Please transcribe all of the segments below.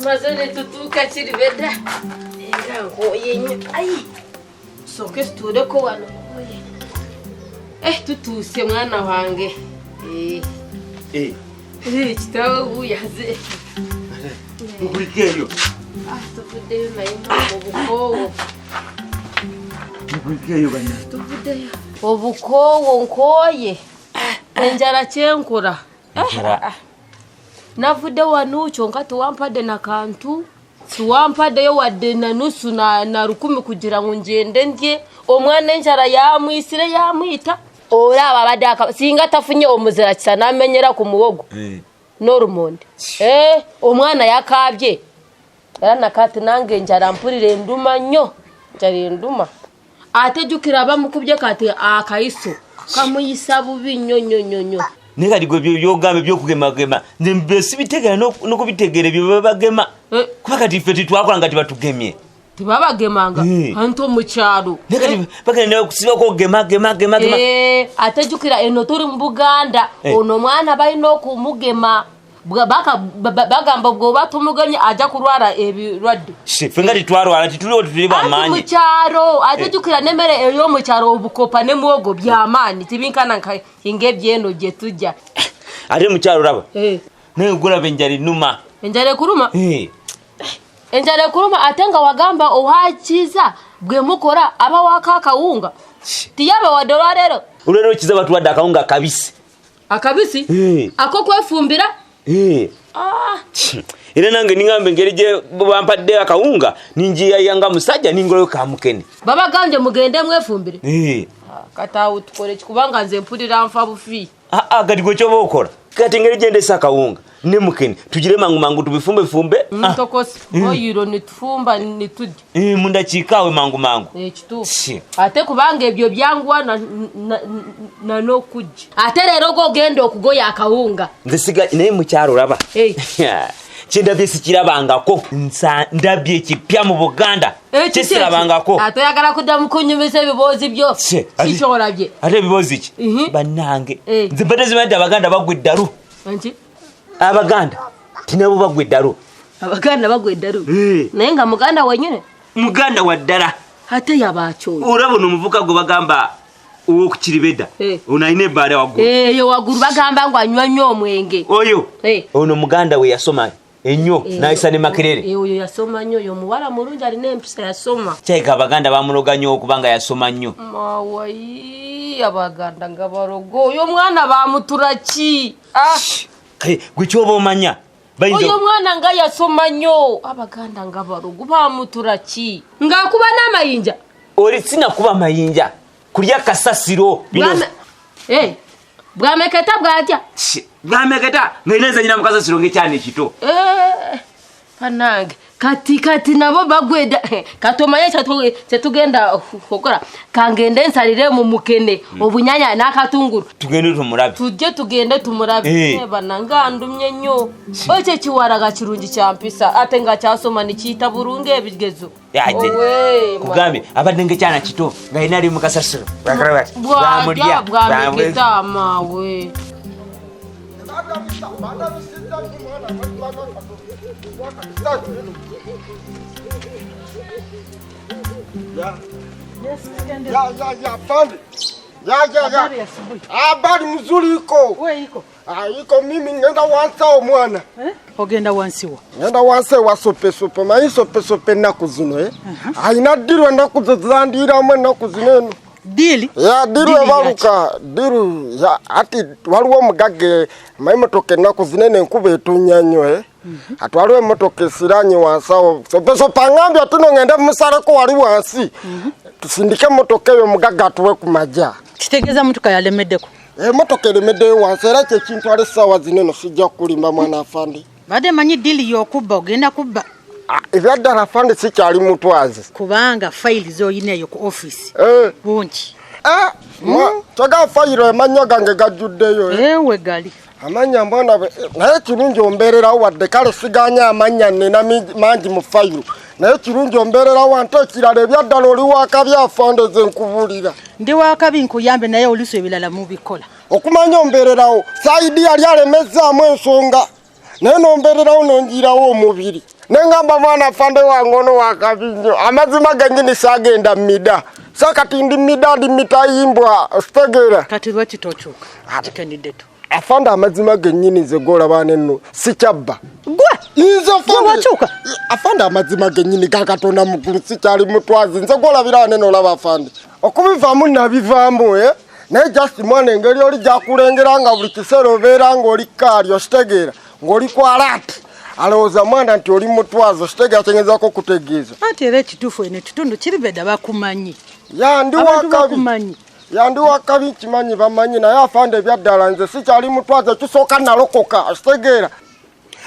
Mazone tutuka KIRIBEDDA. Era ngoye nyo. Ai. Soke stude ko wano. Tutuse mwana wange. Chitawo uyaze. Mukurikeyo. Tuvudeyo nayo obukowo. Mukurikeyo bana. Tuvudeyo. Obukowo nkoye. Enjara kyenkura. Navude wanucho nkati wampadde na kantu. Siwampadde yo wadde na nusu na 10 kugira ngo ngende ndye. Omwana enjara yamwisire yamwita. Ora ababadde singa tafunye omuzira kisana amenyera ku muwogo. Normonde. Omwana yakabye. Era nakati nange njara mpurire nduma nnyo. Njari nduma. Atejukira bamukubye kati akaiso. Kamuyisa bubi nnyo. Negati gwe byogambe byokugema nze bitegera no kubitegere byo bagema. Kuba kati ffe titwakola ngati batugemye. Tibabagemanga anto mu kyalo. Negati bagenda kusiba ko gema. Atejukira eno turi mu Buganda ono mwana balina okumugema. Bagamba bwo batumugemye aja kurwara ebirwadde. Ffe ngati twarwara tituli bamanyi. Mu kyalo atejukira nemere eyo mu kyalo obukopa ne muogo byamani tibinkana ingebye eno je tujja. Ate mu kyalo raba. Negula benjari numa. Enjare kuruma? Enjare kuruma atenga wagamba ohachiza bwe mukora aba wakaka unga. Tiyaba wadolwa rero. Ulero kiza batu wadda akaunga kabisi. Akabisi? Ako kwefumbira? Ira nange ningambe ngereje bampadde akawunga ninjiya yanga musajja ningolo kamukene. Baba ganje mugende mwefumbire? Katawu tukore kikubanga nze mpulira mfa bufi. Gati gwe kyoba okora. Kati ngereje ndesa akawunga ne mukene tugire mangu tubifumbe. Tokosi oyiro nitufumba nitujja. Munda chikawe mangu. Kitufu. Ate kubanga ebyo byangwa na nokujja. Ate rero go gendo okugoya akawunga. Nze siga naye mu kyalo raba. Chinda sikirabangako ndabye kipya mu Buganda. Kisirabangako. Ate yagala kudamu kunyumisa ebibozi byo. Kichorabye. Ate ebibozi ki? Banange. Nze badezi bandi Abaganda bagweddaru. Anti? Abaganda tinabo bagweddaru. Abaganda bagweddaru. Naye nga Muganda wenyine. Muganda waddala. Ate yabachoyo. Urabona omuvuka go bagamba uwo ku KIRIBEDDA. Onaine baale waguru. Yo waguru bagamba ngo anywa omwenge. Oyo. Ono Muganda we yasoma ennyo naisa ne Makerere. Oyo yasoma nnyo yo muwala mulungi ali n'empisa yasoma. Kyeka Abaganda bamuloga nnyo okubanga yasoma nnyo. Mawayi Abaganda nga barogo. Oyo mwana bamutura ki? Gwe kyoba omanya. Oyo mwana nga yasoma nnyo. Abaganda nga barogo bamutura ki? Nga kuba n'amayinja. Oli sina kuba mayinja. Kulya kasasiro bino. Bwameketa bwatya. Bwameketa ngeneza nyina mukasasiro ngekyane kito. Panange kati nabo bagweda katomaye cyatugenda okora kangende nsalire mu mukene obunyanya nakatunguru tugende tumurabe bananga ndumye nnyo oche kiwaraga kirungi kyampisa ate nga kyasoma nikita burunge ebigezo kugambe abadenge cyana kito ngaina ali mukasasiro bwameketa mawe Pande. Habari mzuri iko. Wewe iko. Iko mimi ngenda wansa omwana. Ogenda wansiwa. Ngenda wansa wa sope. Mai sope nakuzuno Aina dirwa nakuzandira mwe nakuzineno. Dili? Ya dirwa baruka. Diru ya ati waliwo mugage mai motoke nakuzinene nkube tunyanyo Atwaliwe motoke siranyi wansawo. Sope ngambi atuno ngenda musare ko wali wansi. Tusindike motoke yo mugaga tuwe kumaja. Kitegeza mtu kayalemeddeko. Motoke elemedde wansera kye kintu ali sawa zineno sijja kulimba mwana afandi. Bade manyi dili yokubba ogenda kubba. Ebyadda afandi sikyali mutwazi. Kubanga file zo yineyo ku office. Bungi. Toga file emanyo gange gajuddeyo. Ewe gali. Amanya mbona naye kirungi omberera wadde kale siganya amanya nena mangi mu file. Naye kirungi omberera wantu ekirala ebyaddala oli wakabya afande ze nkubulira. Ndi wakabi nkuyambe naye oliso ebilala mu bikola. Okumanya ombererawo saidi yali alemezaamu ensonga. naye nombererawo nonjirawo omubiri nengamba mwana afande wange ono wakabinyo amazima genyini sagenda mida sakati ndi mida ndi mitayimbwa sitegera kati lwaki tokyuka kikeniddeto afande amazima genyini zegola bane nno sikyabba gwe wakyuka afande amazima genyini gakatonda mugulu sikyali mutwazi nze golabira neno olaba afande okubivaamu nabivaamu naye just mwana engeri oli gyakulengera nga buli kiseera obeera ng'oli kaalyo sitegeera ng'oli kwalaati alowooza mwana nti oli mutwazo sitegeera kyengezaako okutegeeza ati era ekituufu eno ekitundu kiribedda bakumanyi yandi wakabi kimanyi bamanyi naye afande ebyaddala nze sikyali mutwazo ekisooka nalokoka sitegeera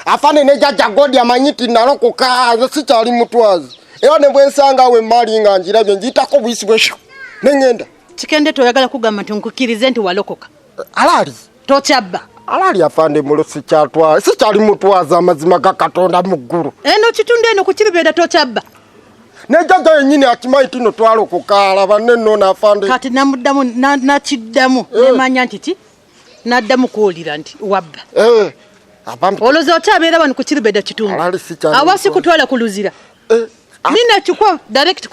afande ne jjajja godi amanyi ti nalokoka nze sikyali mutwazo era ne bwensanga we mali nga njirabye njiyitako buyisi bwesho neŋŋenda kikende toyagala kugamba nti nkukirize nti walokoka alaali tokyabba alaali afande mulo sikyali mutwaza amazima ga Katonda mu ggulu eno kitundu eno ku kiribedda tokyabba ne jjajja yennyini akimanyi tino twalokoka alaba nenno n'afande kati namuddamu nakiddamu nemanya nti ti naddamu kuwulira nti wabba olowooza okyabeera wano ku kiribedda kitundu awasi kutwala ku luzira nina chukua direct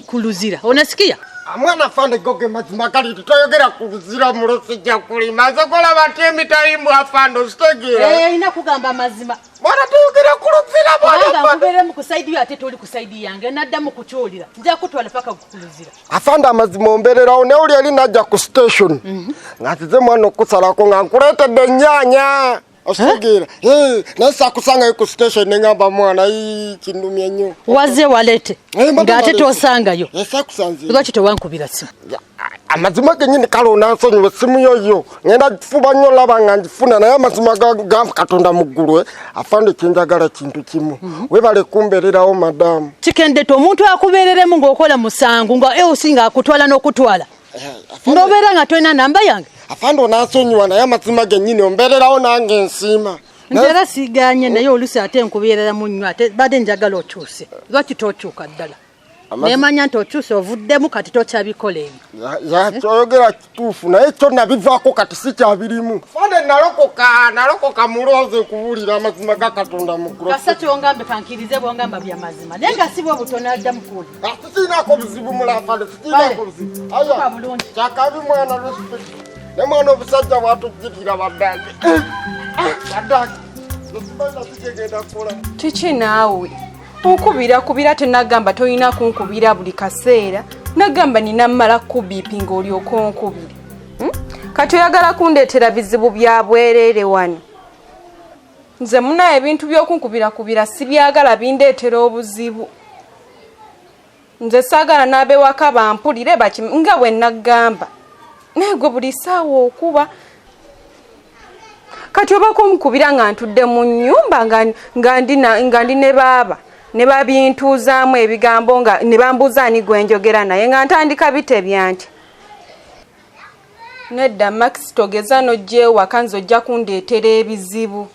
ku luzira onasikia mwana afande goge mazima gali tutoyogera ku luzira mulo sijja kulima zokola batemi tayimbu afande stegera ina kugamba mazima mwana tuyogera ku luzira mwana kubere mu kusaidi ate toli kusaidi yange naddamu kukyolira nja kutwala paka ku luzira afande amazima ombererawo ne oli ali najja ku station ngatize mwana okusalako nga nkuleetedde ennyanya ostegera nasa kusanga ku station ngamba mwana kindumye nnyo waze walete ngate tosangayo kusanze lwaki towankubira simu amazima genyini kalo nansonyiwe simu yoyo ngenda fuba nnyo laba nga njifuna naye amazima ga Katonda mu ggulu afande kinjagala kintu kimu webale kumbererawo madamu kikendeto omuntu akubereremu ng'okola musangu nga osinga akutwala n'okutwala ndobera nga toina namba yange afande onansonyiwa naye amazima genyini ombererawo nange ensima nzera siganye naye olusi ate nkubeerera mu nnyo ate badde njagala okyuse lwaki tokyuka ddala nemanya nti okyuse ovuddemu kati tokyabikola ebyo kyoyogera kituufu naye kyonna bivaako kati sikyabirimu fande nalokoka mulooze kuwulira amazima ga Katonda mu ggulu kasa kyongambe kankirize bwongamba bya mazima naye nga si bwe butono addamu kuwulira sitiinaako buzibu mulafande sitiinaako buzibu aya kyakabi mwana respect ne mwana obusajja bwatugirira baddange kiki naawe onkubira tenagamba toyina kunkubira buli kaseera nagamba nina mmala kubiipi ng'olyoka onkubire kati oyagala kundeetera bizibu bya bwereere wano nze muna ebintu by'okunkubira sibyagala bindeetera obuzibu nze saagala n'abewaka bampulire nga bwe nagamba naye gwe buli ssaawa okuba kati oba kumukubira nga ntudde mu nnyumba nga ndi ne baaba ne babintuuzaamu ebigambo nga ne bambuuza ani gwe njogera naye nga ntandika bitebya nti nedda Max togeza n'ojja ewaka nze ojja kundeetera ebizibu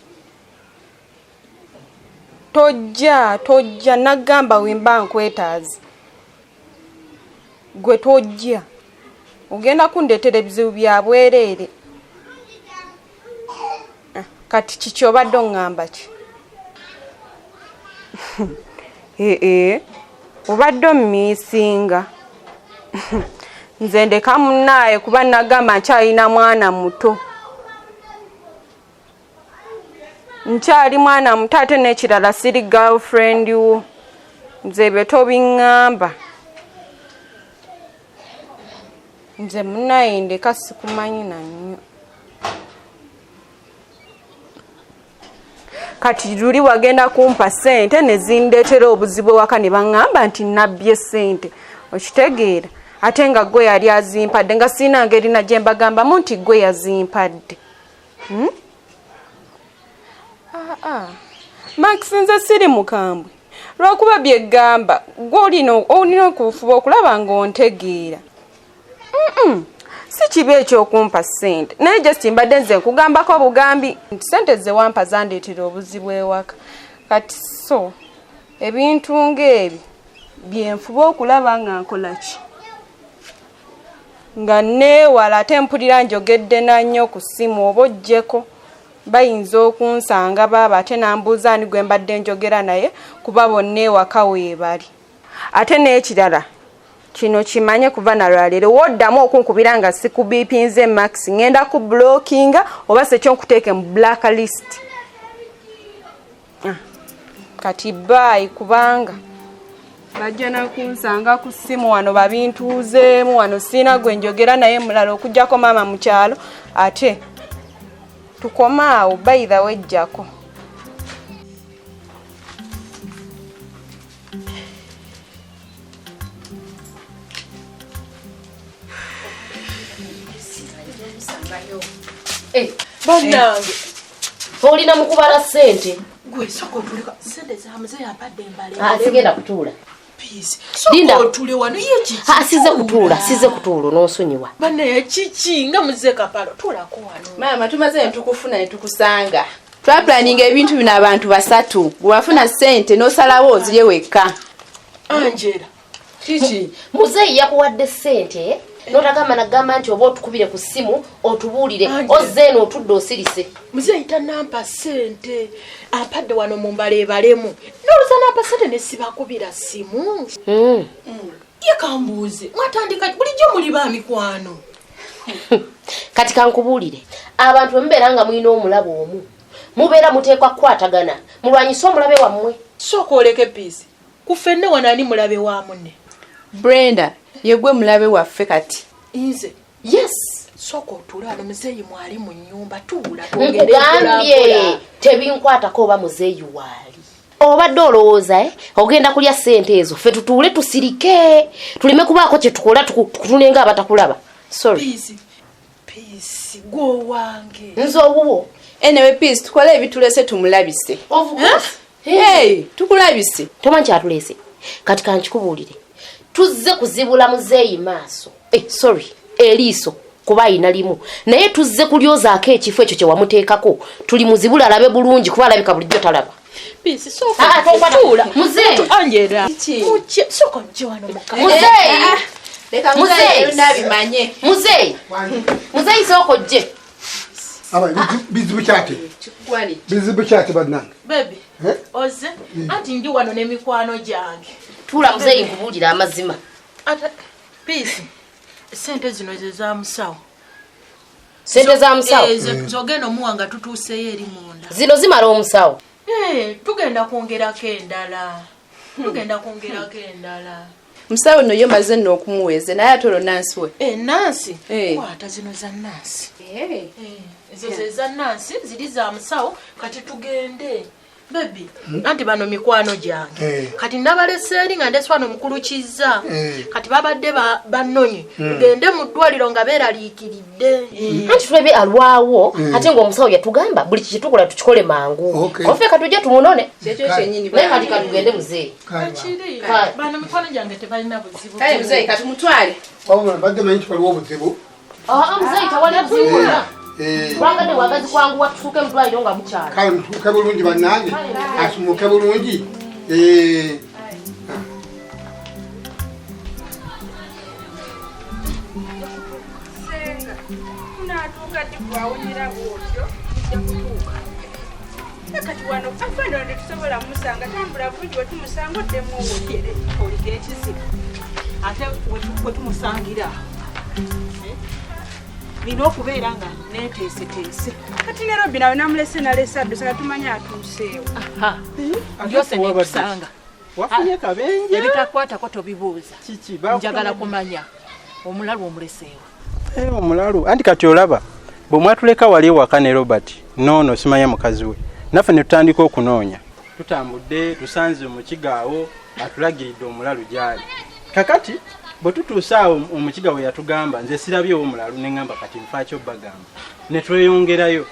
tojja nagamba wemba nkwetaazi gwe tojja ogenda kundeetera ebizibu bya bwereere kati kiki obadde oŋŋamba ki obadde ommiisinga nze ndeka munnaaye kuba nagamba nkyalina mwana muto nkyali mwana muto ate n'ekirala siri girlfriend wo nze ebyo tobiŋŋamba nze munnaaye ndeka sikumanyi nannyo kati luli wagenda kumpa ssente ne zindeetera obuzibu ewaka ne baŋŋamba nti nabbye ssente okitegeera ate nga gwe yali azimpadde nga siina ngeri na gye mbagambamu nti gwe yazimpadde Max nze siri mukambwe lwakuba byeggamba gwe olina okufuba okulaba ng'ontegeera si kibi ekyokumpa ssente naye just mbadde nze nkugambako bugambi nti ssente ze wampa zandeetera obuzibu ewaka kati so ebintu ng'ebyo byenfuba okulaba nga nkola ki nga neewala ate mpulira njogedde nannyo ku ssimu oba oggyeko bayinza okunsanga baba ate nambuuza ani gwe mbadde njogera naye kuba bonna ewaka weebali. Ate n'ekirala kino kimanye kuva na lwaleero woddamu okunkubira nga sikubipinze max ngenda ku blockinga oba sekyo nkuteeke mu blacklist. Kati bye kubanga bajja nakunsanga ku ssimu wano babintuuzeemu wano sina gwe njogera naye mulala okujjako maama mu kyalo ate tukomaawo by the way jjako. Bannange olina mukubala ssente gwe soko tulika sente za mzee yampadde embale sigenda kutuula soko tuli wano yechi size kutuula n'osonyiwa banne chichi nga mzee kapalo tulako wano maama tumaze ntukufuna ne tukusanga twaplaninga ebintu bino abantu basatu bwafuna ssente n'osalawo ozirye wekka. Angela chichi mzee yakuwadde ssente notagamba nagamba nti oba otukubire ku ssimu otubuulire ozzeeno otudde osirise. mzee ayita nampa ssente ampadde wano mu mbale ebalemu n'oluza nampa ssente ne sibakubira ssimu. Ye kambuuze mwatandika bulijjo muli ba mikwano. Kati kankubuulire abantu bwe mubeera nga mulina omulabo omu mubeera muteekwa kukwatagana mulwanyise omulabe wammwe. Sooka oleke piisi kufenne wano ani mulabe wa munne. Brenda yegwe mulabe waffe kati. Nze yes sooka otulano muzeeyi mwali mu nnyumba tuula nkugambye tebinkwatako oba muzeeyi waali obadde olowooza ogenda kulya ssente ezo ffe tutuule tusirike tuleme kubaako kye tukola tukutunenga abatakulaba. Sorry piisi gwo wange nze owuwo anyway piisi tukole ebitulese tumulabise. Hey tukulabise tomanyi kyatulese kati kankikubuulire tuzze kuzibula muzeeyi maaso sorry eriiso kuba ayina limu naye tuzze kulyozaako ekifo ekyo kye wamuteekako tuli muzibula alabe bulungi kuba alabika bulijjo talaba. Piisi sooka muzeeyi Angela sooka njye wano muzeeyi sooka ojje. Bizibu kyate bannange baby oze anti ndi wano n'emikwano gyange. Tuula muzeeyi nkubuulira amazima. Piisi sente zino ze za musawo. Sente za musawo zogenda omuwanga tutuuseyo eri munda zino zimala omusawo. Tugenda kwongerako endala musawo no yomaze nno okumuweeze naye atolo Nansi we. Nansi kwata zino za Nansi ezo ze za Nansi ziri za musawo kati tugende. Baby anti bano mikwano gyange kati nabalese eri nga ndeswano mukulukiza kati babadde bannonye tugende mu ddwaliro nga beeraliikiridde. Anti tulebe alwawo ate ng'omusawo yatugamba buli kitukola tukikole mangu ofe katujje tumunone naye kati katugende muzeeyi. Akiri bano mikwano gyange tebalina buzibu. Muzeeyi kati mutwale badde manyi kipaliwo obuzibu. Muzeeyi tewalina buzibu Wangade wagazi kwangu watufuke mdwaliro nga mukyala. Kale mtufuke bulungi bannange. Asumuke bulungi. Senga. Unatuka tikwaonyera bwotyo. Kati wano afano nditusobola musanga tambula bulungi wetumusanga oddemu owodyere oligere kizibu. Ate wetumusangira. Bino okubeera nga neeteeseteese. Kati ne Robbi nawe namulese nalese addusa tumanya atuuseewo. Byose nekusanga. Wafunye kabenje. Ebitakwatako tobibuuza. Njagala kumanya omulalu omuleseewo. Omulalu anti kati olaba bwe mwatuleka wali ewaka ne Robert noono simanya mukazi we naffe ne tutandika okunoonya tutambudde tusanze omukigaawo atulagiridde omulalu gyali kakati bwe tutuusaawo omukiga we yatugamba nze sirabyewo omulalu ne ngamba kati nfaakyo bagamba ne tweyongerayo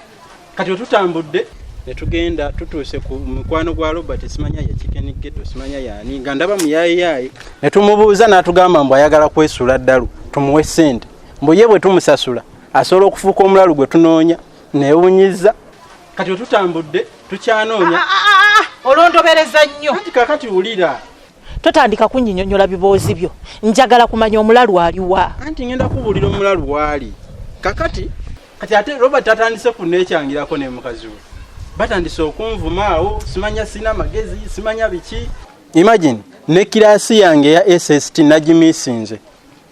kati bwe tutambudde ne tugenda tutuuse ku mukwano gwa Robert simanya ya chicken ghetto simanya yaani nga ndaba muyayiyayi ne tumubuuza n'atugamba mbu ayagala kwesula ddalu tumuwe ssente mbu ye bwe tumusasula asobola okufuuka omulalu gwe tunoonya neewunyiza kati bwe tutambudde tukyanoonya olondobereza nnyo anti kakati wulira totandika kunyinyonyola biboozi byo njagala kumanya omulalu aliwa anti ngenda kubuulira omulalu waali kakati kati ate Robert atandise kunekyangirako ne mukazi we batandise okunvumaawo simanya sina magezi simanya biki. Imagine ne kirasi yange ya SST nagimisinze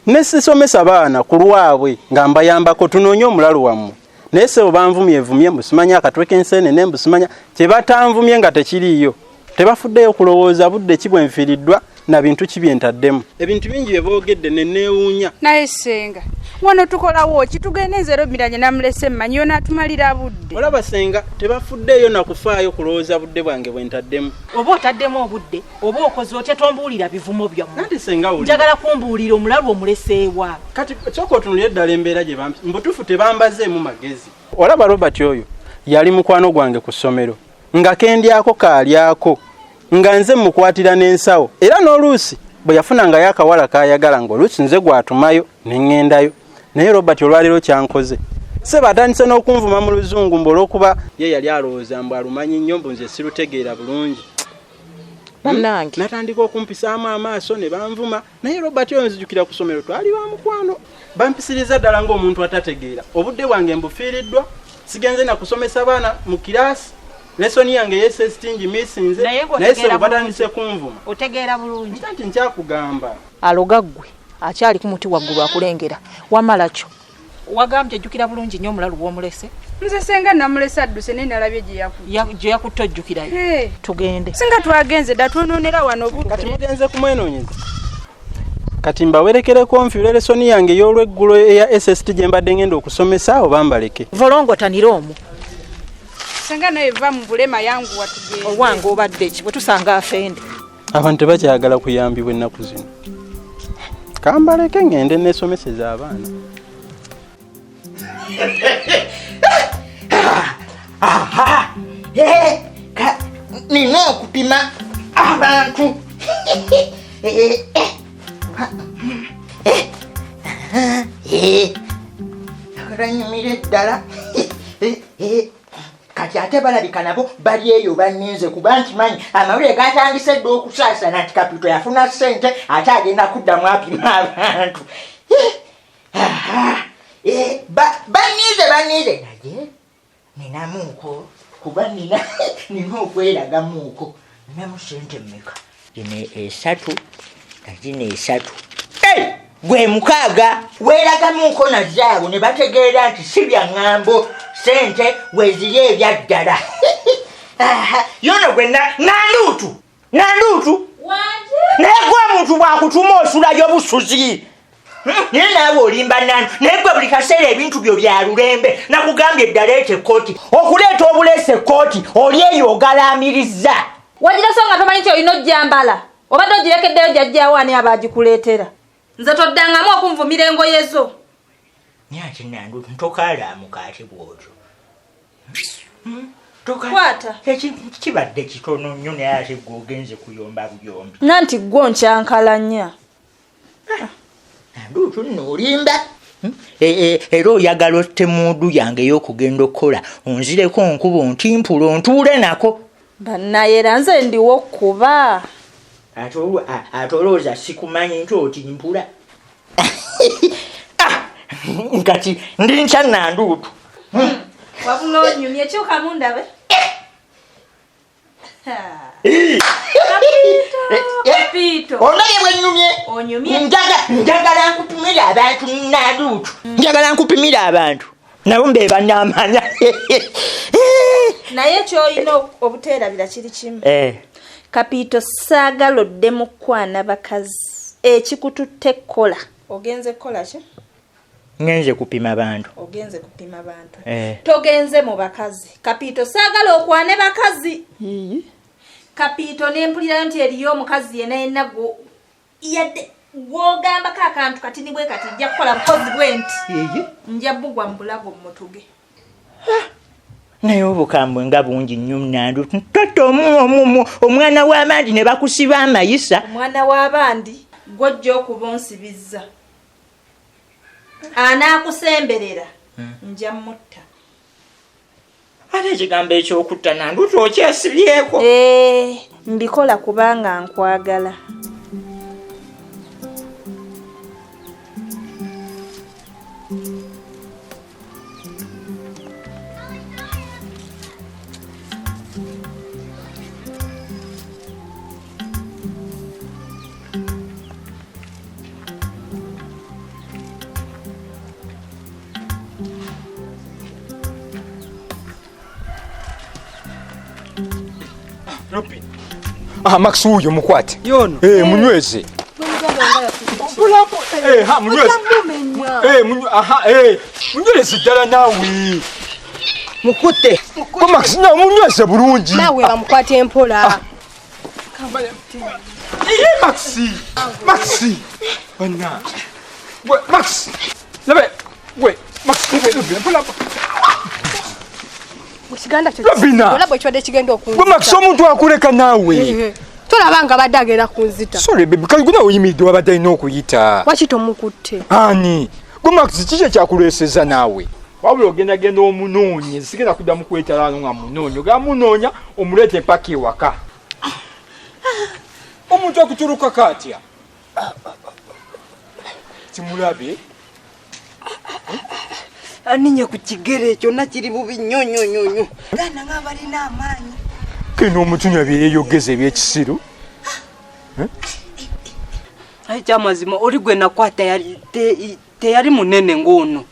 nesisomesa baana ku lwabwe nga mbayambako tunoonye omulalu wammwe naye sebo banvumye mbusimanya akatweka ensene ne mbusimanya kyebatanvumye nga tekiriiyo tebafuddeyo kulowooza budde kibwenfiriddwa na bintu kibyentaddemu ebintu bingi byeboogedde neneewuunya naye senga wano tukolawo kitugende nzero miranye namulese mmanyi yona atumalira budde olaba senga tebafuddeyo nakufaayo kulowooza budde bwange bwentaddemu oba otaddemu obudde oba okoze otya tombuulira bivumo byammwe nati senga uli njagala kumbuulira omulalu omuleseewa kati kyoko otunulira eddala embeera gye mbutuufu tebambazeemu magezi. Olaba Robert oyo yali mukwano gwange ku ssomero nga kendyako kaalyako nga nze mukwatira n'ensawo era n'oluusi bwe yafunangayo akawala kaayagala ng'oluusi nze gwatumayo ne ŋŋendayo naye Robert olwaleero kyankoze seba atandise n'okunvuma mu luzungu olw'okuba ye yali alowooza mbu alumanyi nnyo mbu nze sirutegeera bulungi bannange natandika okumpisaamu amaaso ne banvuma naye Robert oyo nzijukira ku ssomero twali ba mukwano bampisiriza ddala ng'omuntu atategeera obudde bwange mbufiiriddwa sigenze na kusomesa baana mu kiraasi lesoni yange yesestingi misinze naye se batandise kunvuma otegeera bulungi nti nkyakugamba alogaggwe akyali ku muti waggulu akulengera wamala kyo wagambye jjukira bulungi nnyo omulalu w'omulese nze senga namulese adduse naye nalabye gye yakutta ojjukirayo tugende singa twagenze dda twonoonera wano kati mugenze kumwenoonyeza kati mbawerekereko nfiire lesoni yange ey'olweggulo eya SST gye mbadde ngenda okusomesa oba mbaleke volongotanira omwo senga naye va mu bulema yangu watugende olwange obadde ki bwe tusanga afende abantu tebakyagala kuyambibwa ennaku zino kambaleke ngende nesomeseza abaana nina okupima abantu olanyumira eddala kati ate balabika nabo bali eyo banninze kuba nti manyi amawulire gatandise dda okusaasana nti Kapito yafuna ssente ate agenda kuddamu apima abantu bannize naye ninamuuko kuba nina okweragamuuko ninamu ssente mmeka zino esatu nazino esatu gwe mukaaga weeragamuuko nazaabu ne bategeera nti si bya ŋŋambo ssente weziri ebyaddala yono gwe nanduutu naye gwe omuntu bwakutuma osulayo busuzi naye naawe olimba nandu naye gwe buli kaseera ebintu byo bya lulembe nakugambye eddala ekyekooti okuleeta obuleesa ekkooti oli eyo ogalaamiriza wagira so nga tomanyi nti olina ojjambala obadde ogirekeddeyo jjajjaawo ani abagikuleetera nze toddangamu okunvumira engoye zo naye ate nandu ntokaalaamuka ate bw'otyo kwata kibadde kitono nnyo naye ate gweogenze kuyomba buyombi nanti gwo nkyankalanya nanduutu nno olimba era oyagala otte muudu yange ey'okugenda okukola onzireko nkuba ontimpula ontuule nako bannayera nze ndiwo okuba ate olowooza sikumanyi nti otimpula nkati ndi nkya nanduutu wabula onyumye ekyukamu ndabe Kapito onaye bwenyumye njagala nkupimira abantu nanduutu njagala nkupimira abantu nabo mbe bannamanya naye kyolina obuteerabira kiri kimu Kapito saagala oddemu kwana bakazi ekikututte kola ogenze kola ki ngenze kupima abantu togenze mu bakazi Kapito saagala okwane bakazi Kapito nempulira nti eriyo omukazi yenna yadde gwogambako akantu kati ni bwe kati nja kukola bukozi bwenti nja bugwa mu bulago mmutuge naye obukambwe nga bungi nnyo nandu totta omwana w'abandi ne bakusiba amayisa omwana w'abandi gwojja okuba onsibizza anaakusemberera nja mutta ate ekigambo ekyokutta nandu tookyesibyeko mbikola kubanga nkwagala Max huyo mukwate. Yono. Munyweze. Munyweze ddala nawe. Mukute. Ko Max na munyweze bulungi. Nawe bamukwate empola. Maxi. Bana. Max. Labe. Max, empola. Musiganda kyo. Labina. Chwade kigenda okunzita. Max omuntu akuleka nawe. Tolabanga badagera kunzita. Sorry baby, kaguna oyimidde wabadde ino okuyita. Wakito mukutte. Ani. Max kiki kyakuleseza nawe? Wabula ogenda omunoonye, sigenda kuddamu kwetalaano nga munoonye. Ogamunoonya omuleete mpaka ewaka. Omuntu akutuluka katya. Timulabe. Aninye ku kigere ekyo nakiri bubi nnyo. Gana nga balina amaanyi. Kino omuntu nyabeere yogeza ebyekisiru. Ayi kyamazima oli gwe nakwata teyali munene ng'ono.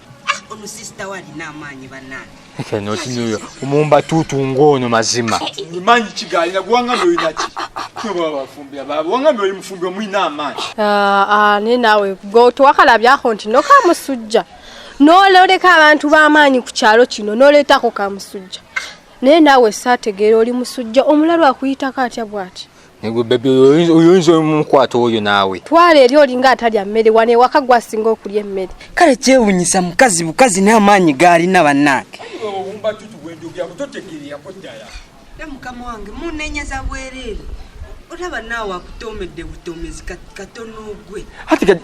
Ono sister walina amaanyi bannange. Kino kinuyo omumba tutu ng'ono mazima. Manyi kigali nagwanga ndoyina ki. Babafumbira baba wanga oli mufumbi omwina amaanyi. Ne nawe go twakalabyaho nti nokamusujja. Nololeka abantu b'amaanyi ku kyalo kino noleetako kamusujja. Naye naawe saategeera oli musujja omulalu akuyitako atya bw'ati. Nego bebe oyinza omukwata oyo naawe. Twala eri olinga atalya mmere wane waka gwasinga okulya emmere. Kale kyewunyisa mukazi n'amaanyi gaalina bannange. Obumba tutu bwendogera kutotegeera kodala. Mukama wange munenyeza bwereere. Olaba naawe akutomedde butomezi katono ogwe. Ati kati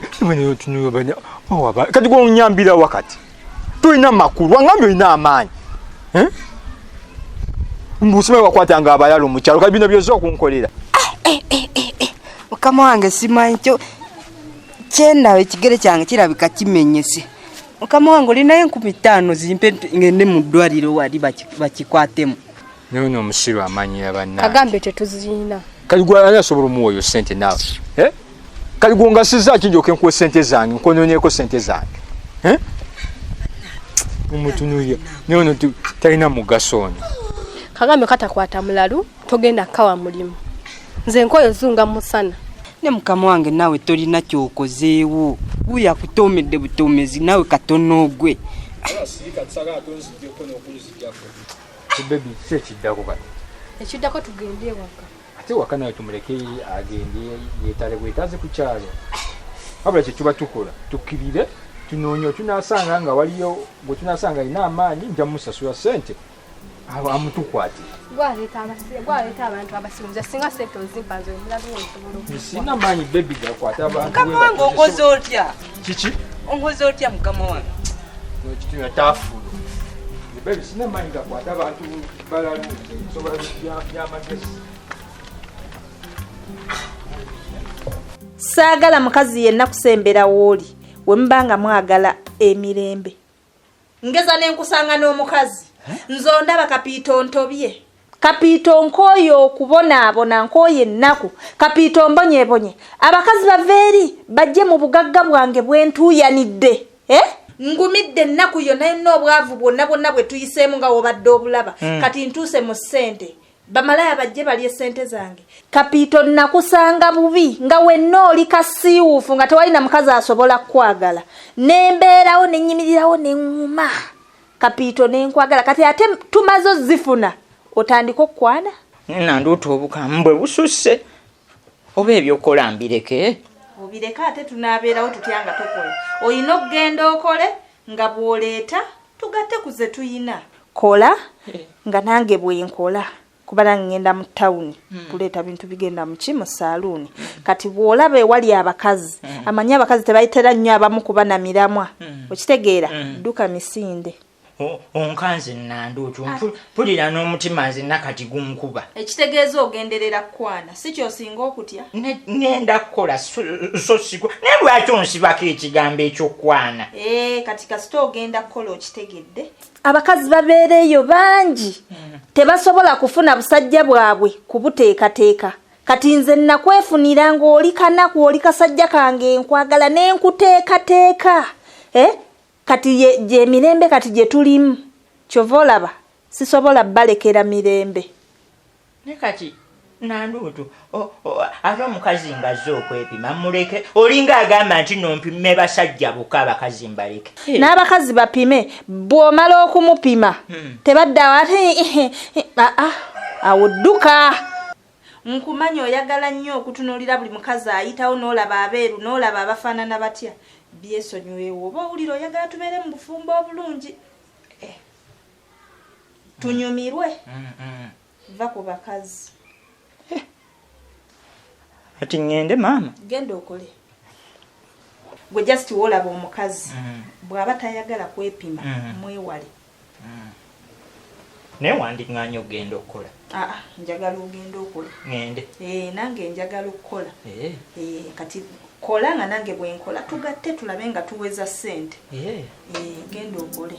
tunuyo bane owaba kati gwonyambira wakati. Tulina makulu wangambe olina amaanyi. Mbusime wakwatanga abayalo mu kyalo kali bino byozo okunkolera. Mukama wange simanyi kyo kyendawe ekigere kyange kirabika kimenyese. Mukama wange olinayo 15 zimpe ngende mu ddwaliro wali bakikwatemu. Nono omusiru amaanyi abanna. Kagambe tetuzina. Kali gwa anasobola muwoyo sente nawe. Kali gwonga siza kinjoke nkuwe sente zange nkononyeko sente zange. Umutunuye nono talina mugaso. Kagambe katakwata mulalu togenda kawa mulimu. Nze nkoyo zunga musana. Ne mukama wange nawe tolina kyokozeewo. Buya kutomedde butomezi nawe katono ogwe. Baby sekiddako kati. Ekiddako tugende waka. Ate waka nawe tumuleke agende yetale bwetaze ku kyalo. Wabula kye tuba tukola tukkirire tunoonye tunasanga nga waliyo gwe tunasanga ina amaanyi nja musasula sente. Amutukwati. Gwaleta abantu abasinza singa sente ozimpanze omulalu w'ensobola. Sina maanyi baby gakwata abantu. Mukama wange ongoze otya? Kiki? Ongoze otya mukama wange? N'ekituya tafulu. Baby sina maanyi gakwata abantu balalu nsobola by'amagezi. Saagala mukazi yenna kusembera wooli wembanga mwagala emirembe. Ngeza n'enkusanga n'omukazi. Nzonda bakapiito ntobye. Kapiito nkoyo okubonaabona nkoye ennaku. Kapiito mbonyebonye. Abakazi baveeri bajje mu bugagga bwange bwentuuyanidde. Ngumidde ennaku yonna n'obwavu bwonna bwe tuyiseemu nga wobadde obulaba. Kati ntuuse mu ssente. Bamalaya bajje balye ssente zange. Kapiito nakusanga bubi nga wenna oli kasiiwuufu nga tewalina mukazi asobola kwagala. Nembeerawo nenyimirawo neŋŋuma. Kapiito nenkwagala kati ate tumazo zifuna otandika okwana. Nanduuta obukamu bwe bususse. Oba ebyokola mbireke. Obireka ate tunaabeerawo tutyanga tokola. Oyina okugenda okole nga bw'oleeta tugatte kuze tuyina. Kola nga nange bwenkola. Kubala ngenda mu town kuleeta bintu bigenda mu ki mu saloon. Kati bw'olaba ewali abakazi amanyi abakazi tebayitera nnyo abamu kuba na miramwa. Okitegeera dduka misinde. Onkanze nanduutu mpulira n'omutima nze nakati gumukuba. Ekitegeeza ogenderera kwana si kyosinga okutya. Ngenda kukola so sigwa naye lwaki onsibako ekigambo ekyokwana. Kati kasita ogenda kukola okitegedde. Abakazi babeereeyo bangi tebasobola kufuna busajja bwabwe kubuteekateeka. Kati nze nakwefunira ng'oli kanaku oli kasajja kange nkwagala n'enkuteekateeka. Kati je mirembe kati je tulimu. Kyova olaba sisobola balekera mirembe. Ne kati nanduutu ate omukazi ngazze okwepima muleke olinga agamba nti nompime basajja buka abakazi mbaleke n'abakazi bapime bw'omala okumupima tebadda ate awudduka nkumanya oyagala nnyo okutunuulira buli mukazi ayitawo n'olaba abeeru n'olaba abafaanana batya byesonyiweewo oba owulira oyagala tubeere mu bufumbo obulungi tunyumirwe va ku bakazi ati ngende maama genda okole gwe just wolaba omukazi bw'aba tayagala kwepima mwewale naye wandiŋŋaanya ogenda okukola njagala ogenda okola ngende nange njagala okukola kati kola nga nange bwenkola tugatte tulabe nga tuweza ssente genda okole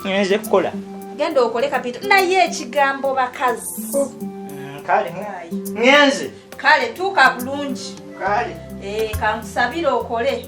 ngenze kukola genda okole kapita naye ekigambo bakazi kale ngenze kale tuuka bulungi kale kankusabire okole